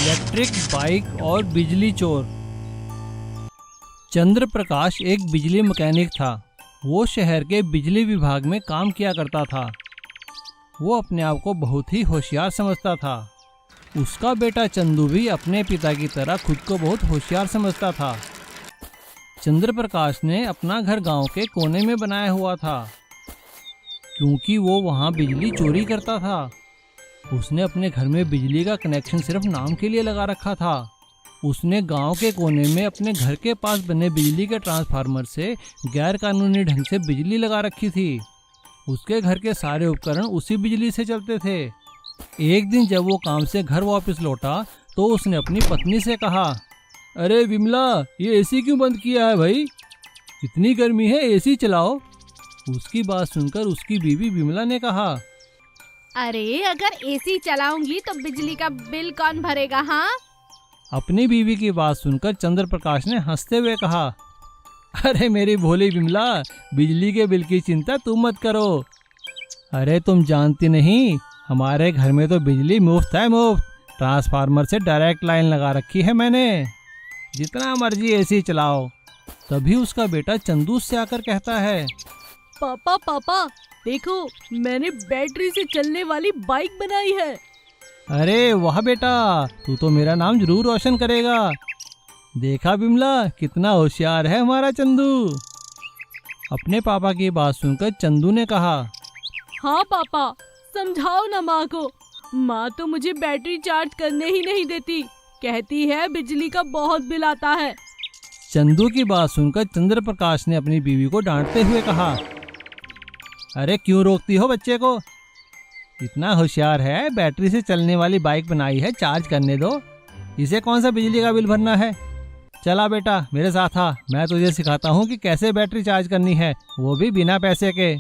Electric bike और बिजली चोर। चंद्र प्रकाश एक बिजली मैकेनिक था। वो शहर के बिजली विभाग में काम किया करता था। वो अपने आप को बहुत ही होशियार समझता था। उसका बेटा चंदू भी अपने पिता की तरह खुद को बहुत होशियार समझता था। चंद्र प्रकाश ने अपना घर गांव के कोने में बनाया हुआ था, क्योंकि वो वहां बिजली चोरी करता था। उसने अपने घर में बिजली का कनेक्शन सिर्फ नाम के लिए लगा रखा था। उसने गांव के कोने में अपने घर के पास बने बिजली के ट्रांसफार्मर से गैर कानूनी ढंग से बिजली लगा रखी थी। उसके घर के सारे उपकरण उसी बिजली से चलते थे। एक दिन जब वो काम से घर वापस लौटा तो उसने अपनी पत्नी से कहा, अरे विमला, ये एसी क्यों बंद किया है भाई? इतनी गर्मी है, एसी चलाओ। उसकी बात सुनकर उसकी बीवी विमला ने कहा, अरे अगर एसी चलाऊंगी तो बिजली का बिल कौन भरेगा? हाँ। अपनी बीवी की बात सुनकर चंद्र प्रकाश ने हंसते हुए कहा, अरे मेरी भोली विमला, बिजली के बिल की चिंता तुम मत करो। अरे तुम जानती नहीं, हमारे घर में तो बिजली मुफ्त है, मुफ्त। ट्रांसफार्मर से डायरेक्ट लाइन लगा रखी है मैंने, जितना मर्जी एसी चलाओ। तभी उसका बेटा चंदू उससे आकर कहता है, पापा पापा देखो, मैंने बैटरी से चलने वाली बाइक बनाई है। अरे वाह बेटा, तू तो मेरा नाम जरूर रोशन करेगा। देखा विमला, कितना होशियार है हमारा चंदू। अपने पापा की बात सुनकर चंदू ने कहा, हाँ पापा, समझाओ ना माँ को। माँ तो मुझे बैटरी चार्ज करने ही नहीं देती, कहती है बिजली का बहुत बिल आता है। चंदू की बात सुनकर चंद्र प्रकाश ने अपनी बीवी को डांटते हुए कहा, अरे क्यों रोकती हो बच्चे को? इतना होशियार है, बैटरी से चलने वाली बाइक बनाई है, चार्ज करने दो। इसे कौन सा बिजली का बिल भरना है? चला बेटा, मेरे साथ आ, मैं तुझे सिखाता हूँ कि कैसे बैटरी चार्ज करनी है, वो भी बिना पैसे के।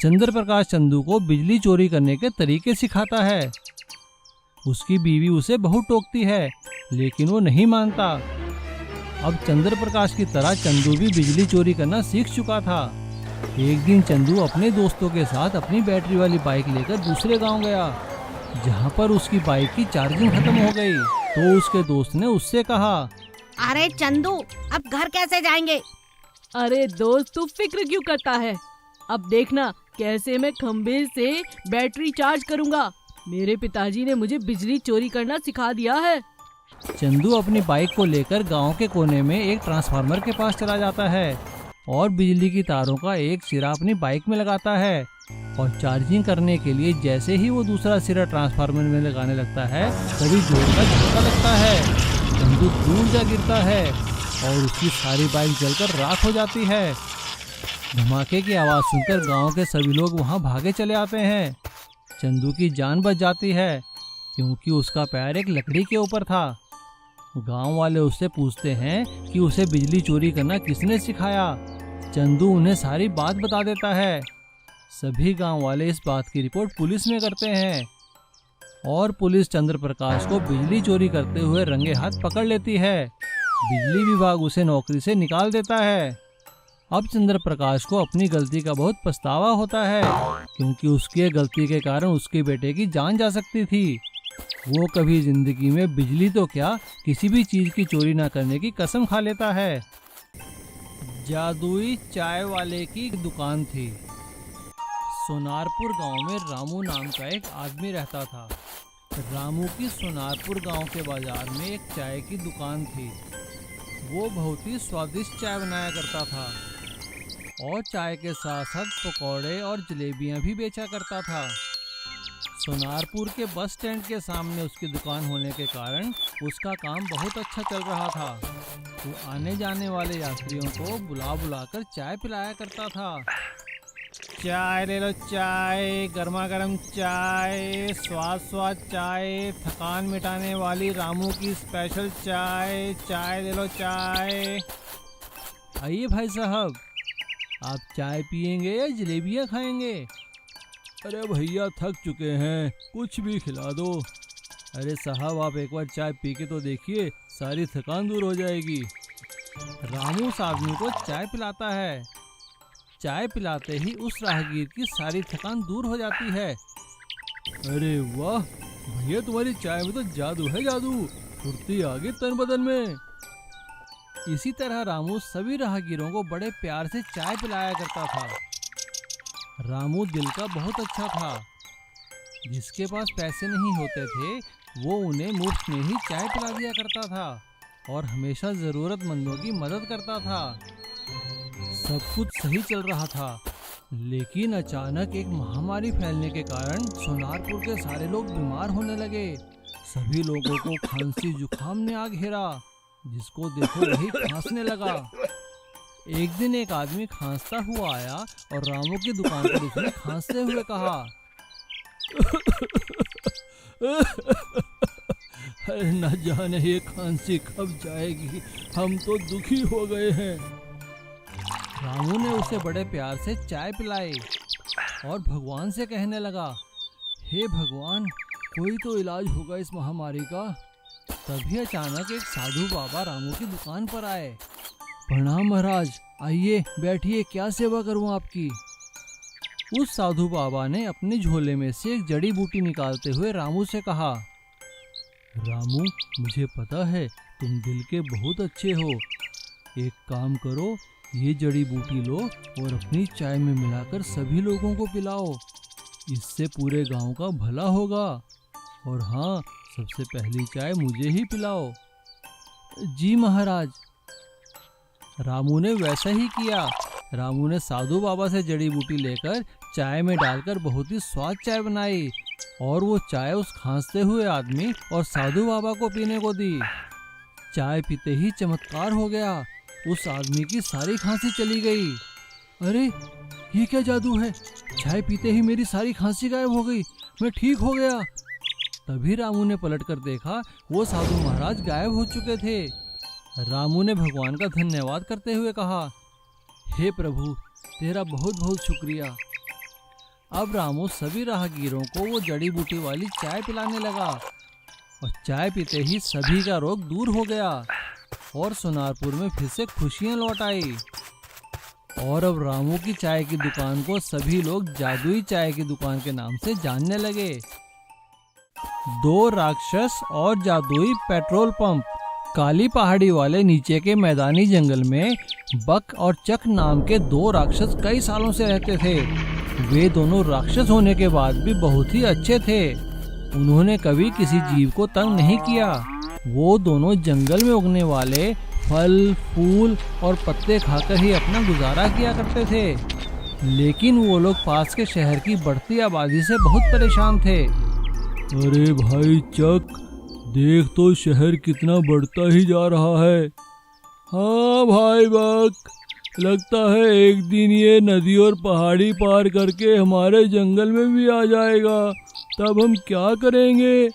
चंद्र प्रकाश चंदू को बिजली चोरी करने के तरीके सिखाता है। उसकी बीवी उसे बहुत टोकती है, लेकिन वो नहीं मानता। अब चंद्र प्रकाश की तरह चंदू भी बिजली चोरी करना सीख चुका था। एक दिन चंदू अपने दोस्तों के साथ अपनी बैटरी वाली बाइक लेकर दूसरे गांव गया, जहां पर उसकी बाइक की चार्जिंग खत्म हो गई। तो उसके दोस्त ने उससे कहा, अरे चंदू, अब घर कैसे जाएंगे? अरे दोस्त, तू फिक्र क्यों करता है? अब देखना कैसे मैं खंबे से बैटरी चार्ज करूंगा। मेरे पिताजी ने मुझे बिजली चोरी करना सिखा दिया है। चंदू अपनी बाइक को लेकर गांव के कोने में एक ट्रांसफार्मर के पास चला जाता है और बिजली की तारों का एक सिरा अपनी बाइक में लगाता है। और चार्जिंग करने के लिए जैसे ही वो दूसरा सिरा ट्रांसफार्मर में लगाने लगता है, तभी जोर का झटका लगता है। चंदू दूर जा गिरता है और उसकी सारी बाइक जलकर राख हो जाती है। धमाके की आवाज़ सुनकर गांव के सभी लोग वहां भागे चले आते हैं। चंदू की जान बच जाती है, क्योंकि उसका पैर एक लकड़ी के ऊपर था। गांव वाले उससे पूछते हैं कि उसे बिजली चोरी करना किसने सिखाया। चंदू उन्हें सारी बात बता देता है। सभी गांव वाले इस बात की रिपोर्ट पुलिस में करते हैं और पुलिस चंद्र प्रकाश को बिजली चोरी करते हुए रंगे हाथ पकड़ लेती है। बिजली विभाग उसे नौकरी से निकाल देता है। अब चंद्र प्रकाश को अपनी गलती का बहुत पछतावा होता है, क्योंकि उसकी गलती के कारण उसके बेटे की जान जा सकती थी। वो कभी जिंदगी में बिजली तो क्या, किसी भी चीज की चोरी ना करने की कसम खा लेता है। जादुई चाय वाले की दुकान थी। सोनारपुर गांव में रामू नाम का एक आदमी रहता था। रामू की सोनारपुर गांव के बाजार में एक चाय की दुकान थी। वो बहुत ही स्वादिष्ट चाय बनाया करता था और चाय के साथ साथ पकौड़े और जलेबियां भी बेचा करता था। सोनारपुर के बस स्टैंड के सामने उसकी दुकान होने के कारण उसका काम बहुत अच्छा चल रहा था। वो आने जाने वाले यात्रियों को बुला बुलाकर चाय पिलाया करता था। चाय ले लो चाय, गर्मा गर्म चाय, स्वाद स्वाद चाय, थकान मिटाने वाली रामू की स्पेशल चाय, चाय ले लो चाय। आइए भाई साहब, आप चाय पियेंगे या जलेबियाँ खाएंगे? अरे भैया, थक चुके हैं, कुछ भी खिला दो। अरे साहब, आप एक बार चाय पी के तो देखिए, सारी थकान दूर हो जाएगी। रामू उस आदमी को चाय पिलाता है। चाय पिलाते ही उस राहगीर की सारी थकान दूर हो जाती है। अरे वाह, भैया तुम्हारी चाय में तो जादू है, जादू, फुर्ती आ गई तन बदन में। इसी तरह रामू सभी राहगीरों को बड़े प्यार से चाय पिलाया करता था। रामू दिल का बहुत अच्छा था। जिसके पास पैसे नहीं होते थे वो उन्हें मुफ्त में ही चाय पिला दिया करता था और हमेशा जरूरतमंदों की मदद करता था। सब कुछ सही चल रहा था, लेकिन अचानक एक महामारी फैलने के कारण सोनारपुर के सारे लोग बीमार होने लगे। सभी लोगों को खांसी जुकाम ने आ घेरा, जिसको देखो वही खांसने लगा। एक दिन एक आदमी खांसता हुआ आया और रामू की दुकान पर उसने खांसते हुए कहा, न जाने ये खांसी कब जाएगी, हम तो दुखी हो गए हैं। रामू ने उसे बड़े प्यार से चाय पिलाई और भगवान से कहने लगा, हे भगवान, कोई तो इलाज होगा इस महामारी का। तभी अचानक एक साधु बाबा रामू की दुकान पर आए। प्रणाम महाराज, आइए बैठिए, क्या सेवा करूं आपकी। उस साधु बाबा ने अपने झोले में से एक जड़ी बूटी निकालते हुए रामू से कहा, रामू, मुझे पता है तुम दिल के बहुत अच्छे हो। एक काम करो, ये जड़ी बूटी लो और अपनी चाय में मिलाकर सभी लोगों को पिलाओ। इससे पूरे गांव का भला होगा। और हाँ, सबसे पहली चाय मुझे ही पिलाओ। जी महाराज। रामू ने वैसा ही किया। रामू ने साधु बाबा से जड़ी बूटी लेकर चाय में डालकर बहुत ही स्वाद चाय बनाई और वो चाय उस खांसते हुए आदमी और साधु बाबा को पीने को दी। चाय पीते ही चमत्कार हो गया, उस आदमी की सारी खांसी चली गई। अरे ये क्या जादू है, चाय पीते ही मेरी सारी खांसी गायब हो गई, मैं ठीक हो गया। तभी रामू ने पलटकर देखा, वो साधु महाराज गायब हो चुके थे। रामू ने भगवान का धन्यवाद करते हुए कहा, हे प्रभु, तेरा बहुत बहुत शुक्रिया। अब रामू सभी राहगीरों को वो जड़ी बूटी वाली चाय पिलाने लगा और चाय पीते ही सभी का रोग दूर हो गया और सोनारपुर में फिर से खुशियां लौट आई। और अब रामू की चाय की दुकान को सभी लोग जादुई चाय की दुकान के नाम से जानने लगे। दो राक्षस और जादुई पेट्रोल पंप। काली पहाड़ी वाले नीचे के मैदानी जंगल में बक और चक नाम के दो राक्षस कई सालों से रहते थे। वे दोनों राक्षस होने के बाद भी बहुत ही अच्छे थे। उन्होंने कभी किसी जीव को तंग नहीं किया। वो दोनों जंगल में उगने वाले फल, फूल और पत्ते खाकर ही अपना गुजारा किया करते थे। लेकिन वो लोग पास के शहर की बढ़ती आबादी से बहुत परेशान थे। अरे भाई चक, देख तो शहर कितना बढ़ता ही जा रहा है। हाँ भाई बक, लगता है एक दिन ये नदी और पहाड़ी पार करके हमारे जंगल में भी आ जाएगा, तब हम क्या करेंगे।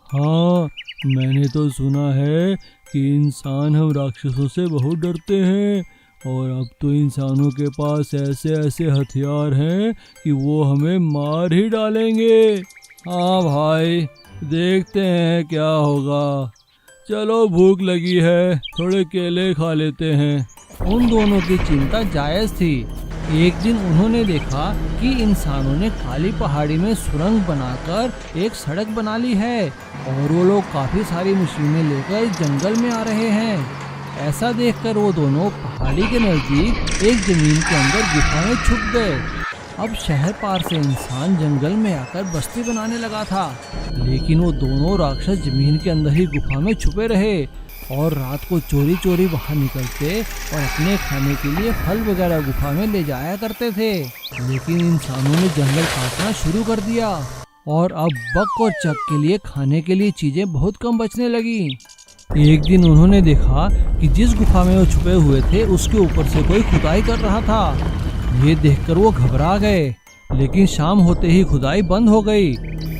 हाँ, मैंने तो सुना है कि इंसान हम राक्षसों से बहुत डरते हैं और अब तो इंसानों के पास ऐसे ऐसे हथियार हैं कि वो हमें मार ही डालेंगे। हाँ भाई, देखते हैं क्या होगा। चलो भूख लगी है, थोड़े केले खा लेते हैं। उन दोनों की चिंता जायज थी। एक दिन उन्होंने देखा कि इंसानों ने काली पहाड़ी में सुरंग बनाकर एक सड़क बना ली है और वो लोग काफी सारी मशीनें लेकर जंगल में आ रहे हैं। ऐसा देखकर वो दोनों पहाड़ी के नजदीक एक जमीन के अंदर गुफा में छुप गए। अब शहर पार से इंसान जंगल में आकर बस्ती बनाने लगा था, लेकिन वो दोनों राक्षस जमीन के अंदर ही गुफा में छुपे रहे और रात को चोरी चोरी बाहर निकलते और अपने खाने के लिए फल वगैरह गुफा में ले जाया करते थे। लेकिन इंसानों ने जंगल काटना शुरू कर दिया और अब बक और चक के लिए खाने के लिए चीजें बहुत कम बचने लगी। एक दिन उन्होंने देखा कि जिस गुफा में वो छुपे हुए थे उसके ऊपर से कोई खुदाई कर रहा था। ये देखकर वो घबरा गए, लेकिन शाम होते ही खुदाई बंद हो गई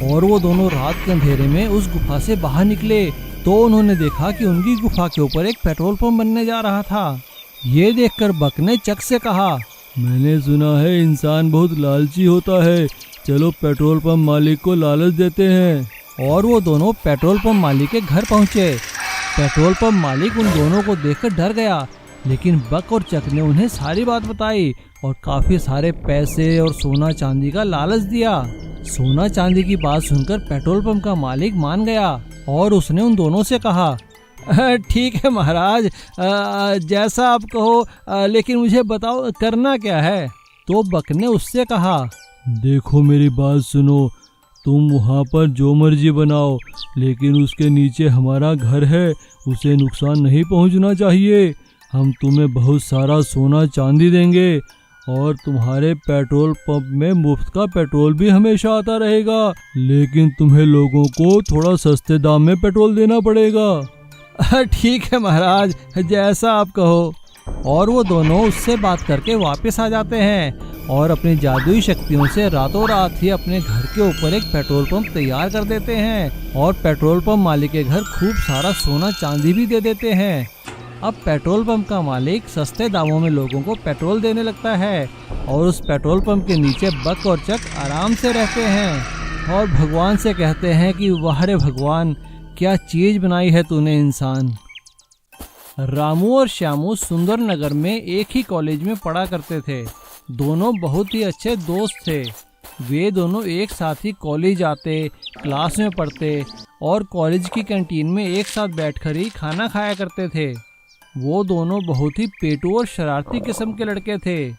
और वो दोनों रात के अंधेरे में उस गुफा से बाहर निकले तो उन्होंने देखा कि उनकी गुफा के ऊपर एक पेट्रोल पंप बनने जा रहा था। ये देखकर बक ने चक से कहा, मैंने सुना है इंसान बहुत लालची होता है, चलो पेट्रोल पंप मालिक को लालच देते हैं। और वो दोनों पेट्रोल पंप मालिक के घर पहुंचे। पेट्रोल पंप मालिक उन दोनों को देखकर डर गया, लेकिन बक और चक ने उन्हें सारी बात बताई और काफी सारे पैसे और सोना चांदी का लालच दिया। सोना चांदी की बात सुनकर पेट्रोल पंप का मालिक मान गया और उसने उन दोनों से कहा, ठीक है महाराज, जैसा आप कहो, लेकिन मुझे बताओ करना क्या है। तो बक ने उससे कहा, देखो मेरी बात सुनो, तुम वहाँ पर जो मर्जी बनाओ, लेकिन उसके नीचे हमारा घर है, उसे नुकसान नहीं पहुँचना चाहिए। हम तुम्हें बहुत सारा सोना चांदी देंगे और तुम्हारे पेट्रोल पंप में मुफ्त का पेट्रोल भी हमेशा आता रहेगा, लेकिन तुम्हें लोगों को थोड़ा सस्ते दाम में पेट्रोल देना पड़ेगा। ठीक है महाराज, जैसा आप कहो। और वो दोनों उससे बात करके वापस आ जाते हैं और अपनी जादुई शक्तियों से रातों रात ही अपने घर के ऊपर एक पेट्रोल पंप तैयार कर देते हैं और पेट्रोल पंप मालिक के घर खूब सारा सोना चांदी भी दे देते हैं। अब पेट्रोल पंप का मालिक सस्ते दामों में लोगों को पेट्रोल देने लगता है और उस पेट्रोल पंप के नीचे बक और चक आराम से रहते हैं और भगवान से कहते हैं कि वाह रे भगवान, क्या चीज बनाई है तूने इंसान। रामू और श्यामू सुंदर नगर में एक ही कॉलेज में पढ़ा करते थे। दोनों बहुत ही अच्छे दोस्त थे। वे दोनों एक साथ ही कॉलेज आते, क्लास में पढ़ते और कॉलेज की कैंटीन में एक साथ बैठकर ही खाना खाया करते थे। वो दोनों बहुत ही पेटू और शरारती किस्म के लड़के थे।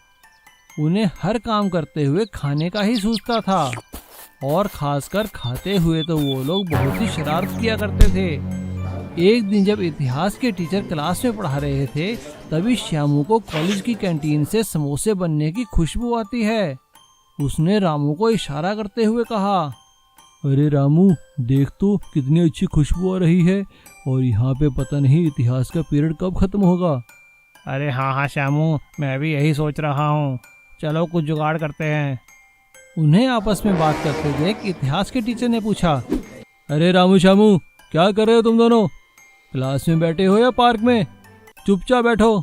उन्हें हर काम करते हुए खाने का ही सूझता था और खासकर खाते हुए तो वो लोग बहुत ही शरारत किया करते थे। एक दिन जब इतिहास के टीचर क्लास में पढ़ा रहे थे, तभी श्यामू को कॉलेज की कैंटीन से समोसे बनने की खुशबू आती है। उसने रामू को इशारा करते हुए कहा, अरे रामू, देख तो कितनी अच्छी खुशबू आ रही है और यहाँ पे पता नहीं इतिहास का पीरियड कब खत्म होगा। अरे हाँ श्यामू, मैं भी यही सोच रहा हूँ, चलो कुछ जुगाड़ करते हैं। उन्हें आपस में बात करते देख इतिहास के टीचर ने पूछा, अरे रामू श्यामू, क्या कर रहे हो तुम दोनों? क्लास में बैठे हो या पार्क में? चुपचाप बैठो।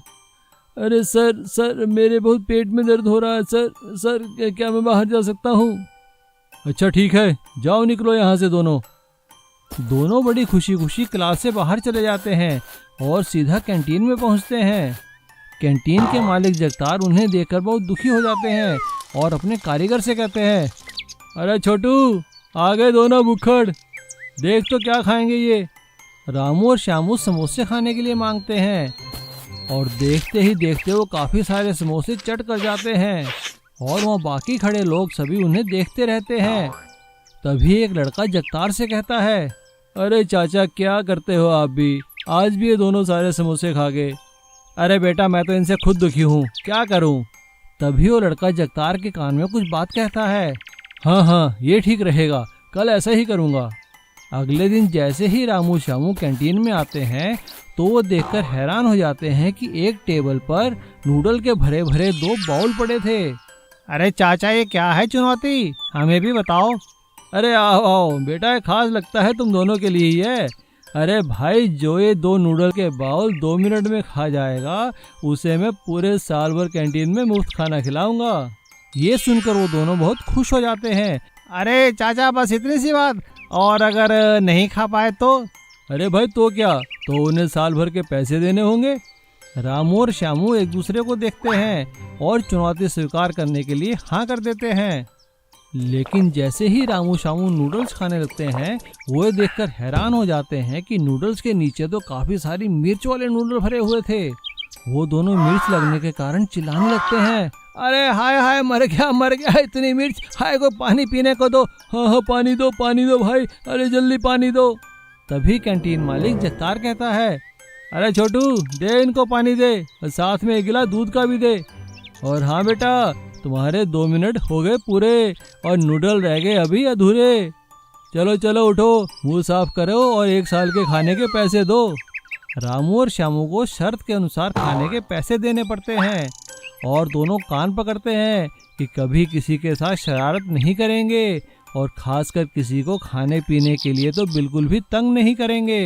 अरे सर मेरे बहुत पेट में दर्द हो रहा है सर, क्या मैं बाहर जा सकता हूँ? अच्छा ठीक है, जाओ निकलो यहाँ से दोनों। दोनों बड़ी खुशी खुशी क्लास से बाहर चले जाते हैं और सीधा कैंटीन में पहुँचते हैं। कैंटीन के मालिक जगतार उन्हें देखकर बहुत दुखी हो जाते हैं और अपने कारीगर से कहते हैं, अरे छोटू, आ गए दोनों भुक्खड़, देख तो क्या खाएंगे ये। रामू और श्यामू समोसे खाने के लिए मांगते हैं और देखते ही देखते वो काफी सारे समोसे चट कर जाते हैं और वहाँ बाकी खड़े लोग सभी उन्हें देखते रहते हैं। तभी एक लड़का जगतार से कहता है, अरे चाचा, क्या करते हो आप भी? आज भी ये दोनों सारे समोसे खा गए। अरे बेटा, मैं तो इनसे खुद दुखी हूँ, क्या करूँ? तभी वो लड़का जगतार के कान में कुछ बात कहता है, हाँ, ये ठीक रहेगा, कल ऐसा ही करूँगा। अगले दिन जैसे ही रामू श्यामू कैंटीन में आते हैं तो वो देखकर हैरान हो जाते हैं कि एक टेबल पर नूडल के भरे भरे 2 बाउल पड़े थे। अरे चाचा, ये क्या है चुनौती, हमें भी बताओ। अरे आओ बेटा, खास लगता है तुम दोनों के लिए ही है। अरे भाई, जो ये 2 नूडल के बाउल 2 मिनट में खा जाएगा, उसे मैं पूरे साल भर कैंटीन में मुफ्त खाना खिलाऊंगा। ये सुनकर वो दोनों बहुत खुश हो जाते हैं। अरे चाचा, बस इतनी सी बात, और अगर नहीं खा पाए तो? अरे भाई, तो क्या, तो उन्हें साल भर के पैसे देने होंगे। रामू और श्यामू एक दूसरे को देखते हैं और चुनौती स्वीकार करने के लिए हाँ कर देते हैं। लेकिन जैसे ही रामू श्यामू नूडल्स खाने लगते हैं, वो देखकर हैरान हो जाते हैं कि नूडल्स के नीचे तो काफी सारी मिर्च वाले नूडल भरे हुए थे। वो दोनों मिर्च लगने के कारण चिल्लाने लगते हैं, अरे हाय, मर गया, इतनी मिर्च, हाय को पानी पीने को दो, हाँ पानी दो भाई, अरे जल्दी पानी दो। तभी कैंटीन मालिक जगतार कहता है, अरे छोटू, दे इनको पानी दे और साथ में 1 गिलास दूध का भी दे। और हाँ बेटा, तुम्हारे 2 मिनट हो गए पूरे और नूडल रह गए अभी अधूरे। चलो उठो, मुंह साफ करो और 1 साल के खाने के पैसे दो। रामू और श्यामू को शर्त के अनुसार खाने के पैसे देने पड़ते हैं और दोनों कान पकड़ते हैं कि कभी किसी के साथ शरारत नहीं करेंगे और खासकर किसी को खाने पीने के लिए तो बिल्कुल भी तंग नहीं करेंगे।